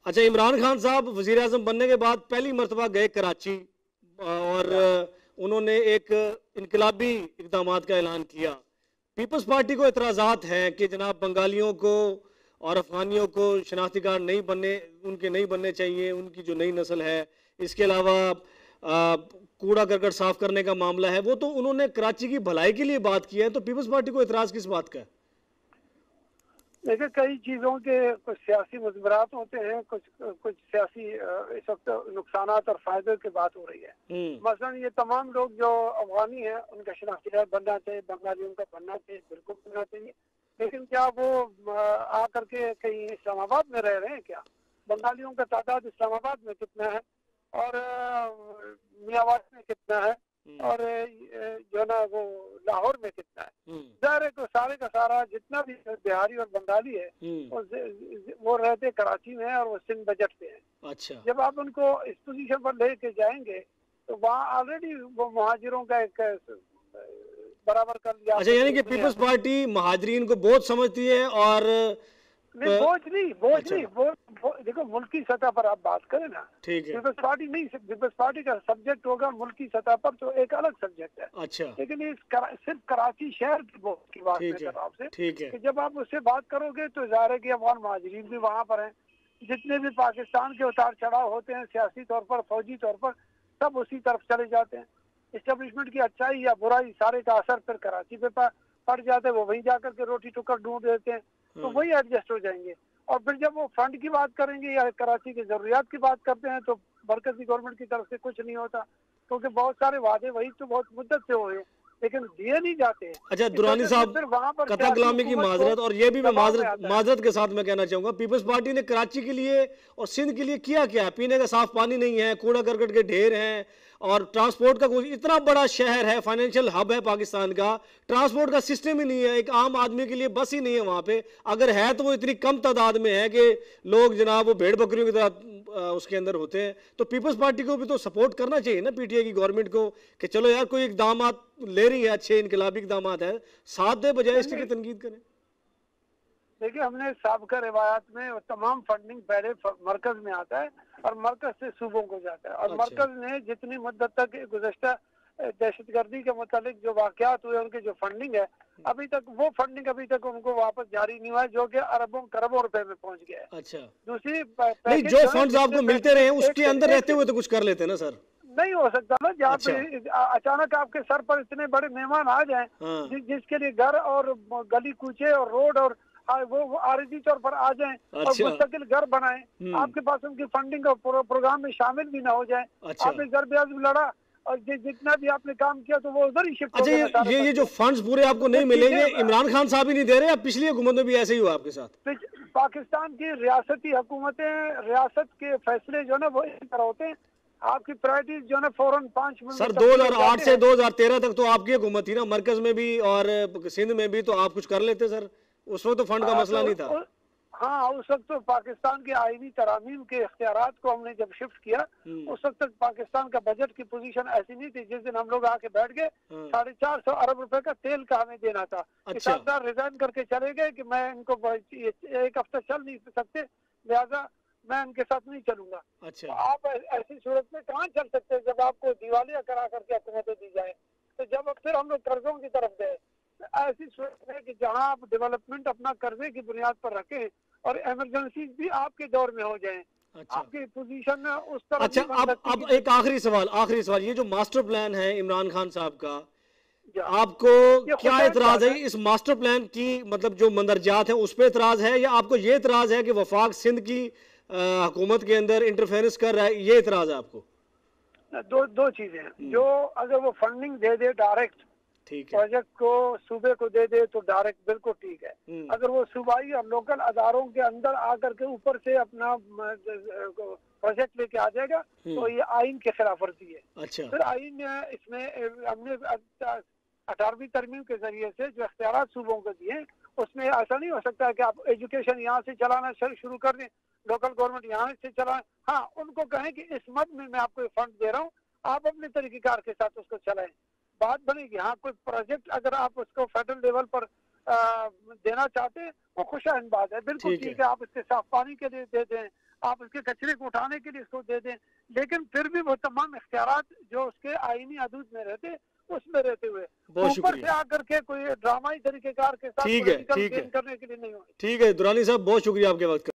अच्छा, इमरान खान साहब वजीर आजम बनने के बाद पहली मरतबा गए कराची और उन्होंने एक इनकलाबी इकदामात का ऐलान किया। पीपल्स पार्टी को एतराज़ात हैं कि जनाब बंगालियों को और अफगानियों को शनाख्ती कार्ड नहीं बनने चाहिए, उनकी जो नई नस्ल है। इसके अलावा कूड़ा करकट साफ करने का मामला है, वो तो उन्होंने कराची की भलाई के लिए बात की है। तो पीपल्स पार्टी को एतराज़ किस बात का है? देखिए, कई चीजों के कुछ सियासी मुजबरात होते हैं, कुछ कुछ सियासी इस वक्त नुकसानात और फायदे की बात हो रही है। मसलन ये तमाम लोग जो अफगानी हैं उनका शनाख्ती कार्ड बनना चाहिए, बंगालियों का बनना चाहिए, बिल्कुल बनना चाहिए। लेकिन क्या वो आकर के कहीं इस्लामाबाद में रह रहे हैं क्या? बंगालियों का तादाद इस्लामाबाद में कितना है और मियावाट में कितना है और जो ना वो लाहौर में कितना है? जाहिर है तो सारे का सारा जितना भी बिहारी और बंगाली है वो रहते कराची में है और वो सिंध बजट पे है। अच्छा, जब आप उनको इस पोजीशन पर लेके जाएंगे तो वहाँ ऑलरेडी वो मुहाजिरों का एक बराबर कर लिया। अच्छा, यानी कि पीपल्स पार्टी महाजरीन को बहुत समझती है और नहीं, बोझ अच्छा, नहीं वो देखो, मुल्की सतह पर आप बात करें ना, ठीक है। पीपल्स पार्टी नहीं, पीपल्स पार्टी का सब्जेक्ट होगा मुल्की सतह पर तो एक अलग सब्जेक्ट है। अच्छा, लेकिन सिर्फ कराची शहर की बात मैं कर रहा हूँ आपसे, ठीक है। कि जब आप उससे बात करोगे तो जाहिर है कि अफगान महाजरीन भी वहाँ पर हैं। जितने भी पाकिस्तान के उतार चढ़ाव होते हैं सियासी तौर पर, फौजी तौर पर, सब उसी तरफ चले जाते हैं। इस्टेब्लिशमेंट की अच्छाई या बुराई सारे का असर फिर कराची पे पड़ जाता है। वो वहीं जाकर के रोटी टुकड़ ढूंढ देते हैं, तो वही एडजस्ट हो जाएंगे। और फिर जब वो फंड की बात करेंगे या कराची की जरूरियात की बात करते हैं तो मरकजी गवर्नमेंट की तरफ से कुछ नहीं होता, क्योंकि बहुत सारे वादे वही तो बहुत मुद्दत से हुए लेकिन दिए नहीं जाते हैं। अच्छा, दुरानी साहब, कथा कलामी की माजरत, और ये भी मैं माजरत के साथ मैं कहना चाहूंगा, पीपल्स पार्टी ने कराची के लिए और सिंध के लिए किया क्या? पीने का साफ पानी नहीं है, कूड़ा करकट के ढेर हैं, और ट्रांसपोर्ट का कोई इतना बड़ा शहर है, फाइनेंशियल हब है पाकिस्तान का, ट्रांसपोर्ट का सिस्टम ही नहीं है। एक आम आदमी के लिए बस ही नहीं है वहाँ पे, अगर है तो वो इतनी कम तादाद में है कि लोग जनाब वो भेड़ बकरियों की तरह उसके अंदर होते हैं। तो पीपल्स पार्टी को भी तो सपोर्ट करना चाहिए ना, पीटीआई की गवर्नमेंट को, कि चलो यार कोई इकदाम ले रही है, अच्छे इनकलाबी इकदाम है, साथ दे बजाय इसकी तनकीद करें। देखिए, हमने साबिका रिवायात में तमाम फंडिंग पहले मरकज में आता है और मरकज से सूबों को जाता है। और मरकज ने जितनी मुद्दत तक गुज़श्ता दहशतगर्दी के मुतालिक जो वाकयात हुए, उनकी जो फंडिंग है, अभी तक वो फंडिंग अभी तक उनको वापस जारी नहीं हुआ है, जो कि अरबों करोड़ों रुपए में पहुंच गया है। अच्छा, दूसरी नहीं, जो फंड्स आपको मिलते रहे उसके अंदर रहते हुए तो कुछ कर लेते ना सर। नहीं हो सकता ना, जहाँ पे अचानक आपके सर पर इतने बड़े मेहमान आ जाएं, जिसके लिए घर और गली कूचे और रोड और वो आरजी तौर पर आ जाएं और मुस्तकिल घर बनाएं, आपके पास उनकी फंडिंग और प्रोग्राम में शामिल भी ना हो जाएं। आपने घर ब्याज भी लड़ा और जितना भी आपने काम किया तो वो उधर ही शिफ्ट हो गया। अच्छा, ये जो फंड्स पूरे आपको नहीं मिले, ये इमरान खान साहब ही नहीं दे रहे, पिछली हुकूमत में भी ऐसे ही हुआ आपके साथ? पाकिस्तान की रियासती हुकूमतें, रियासत के फैसले जो है ना वो इस तरह होते हैं। आपकी प्रायोरिटीज जो है ना फौरन 5 मिनट। सर 2008 से 2013 तक तो आपकी हुकूमत थी ना, मरकज में भी और सिंध में भी, तो आप कुछ कर लेते सर, उस वक्त तो फंड का मसला नहीं था। हाँ, उस वक्त तो पाकिस्तान के आईनी तरामीम के इख्तियारात को हमने जब शिफ्ट किया, उस वक्त तक पाकिस्तान का बजट की पोजीशन ऐसी नहीं थी। जिस दिन हम लोग आके बैठ गए, 450 अरब रुपए का तेल का हमें देना था। किसानदार रिजाइन करके चले गए कि मैं इनको एक हफ्ता चल नहीं सकते, लिहाजा मैं इनके साथ नहीं चलूंगा। अच्छा, तो आप ऐसी सूरत में कहाँ चल सकते हैं जब आपको दिवालिया करा करके हुकूमतें दी जाए? तो जब फिर हम लोग कर्जों की तरफ गए, ऐसी सूरत है कि जहां आप डेवलपमेंट अपना कर्जे की बुनियाद पर रखें और इमरजेंसी भी आपके दौर में हो जाए। अच्छा, आपकी पोजीशन उस तरह। अच्छा, अब एक आखिरी सवाल, ये जो मास्टर प्लान है इमरान खान साहब का, आपको क्या एतराज है इस मास्टर प्लान की? मतलब जो मंदरजात है उस पर एतराज है, या आपको ये एतराज है कि वफाक सिंध की हुकूमत के अंदर इंटरफेरेंस कर रहा है, ये एतराज है आपको? दो चीजें। जो अगर वो फंडिंग दे दे डायरेक्ट प्रोजेक्ट को, सूबे को दे दे तो डायरेक्ट बिल्कुल ठीक है। अगर वो सूबाई और लोकल अदारों के अंदर आकर के ऊपर से अपना प्रोजेक्ट लेके आ जाएगा तो ये आइन के खिलाफ वर्जी है। अच्छा, फिर आइन इसमें हमने 18वीं तरमीम के जरिए से जो इख्तियारात सूबों को दिए, उसमें ऐसा नहीं हो सकता है कि आप एजुकेशन यहाँ से चलाना शुरू कर दें, लोकल गवर्नमेंट यहाँ से चलाएं। हाँ, उनको कहें कि इस मद में मैं आपको फंड दे रहा हूँ, आप अपने तरीकेकार के साथ उसको चलाएं, बात बनेगी। हाँ, कोई प्रोजेक्ट अगर आप उसको फेडरल लेवल पर देना चाहते हैं वो खुशाइन बात है, बिल्कुल ठीक है। आप इसके साफ पानी के लिए दे दें, आप उसके कचरे को उठाने के लिए इसको दे दें, लेकिन फिर भी वो तमाम इख्तियारात जो उसके आईनी हदूद में रहते उसमें रहते हुए ऊपर से आकर के कोई ड्रामाई तरीकेकार के साथ ठीक है करने के लिए नहीं हो। ठीक है दुरानी साहब, बहुत शुक्रिया आपके वक्त का।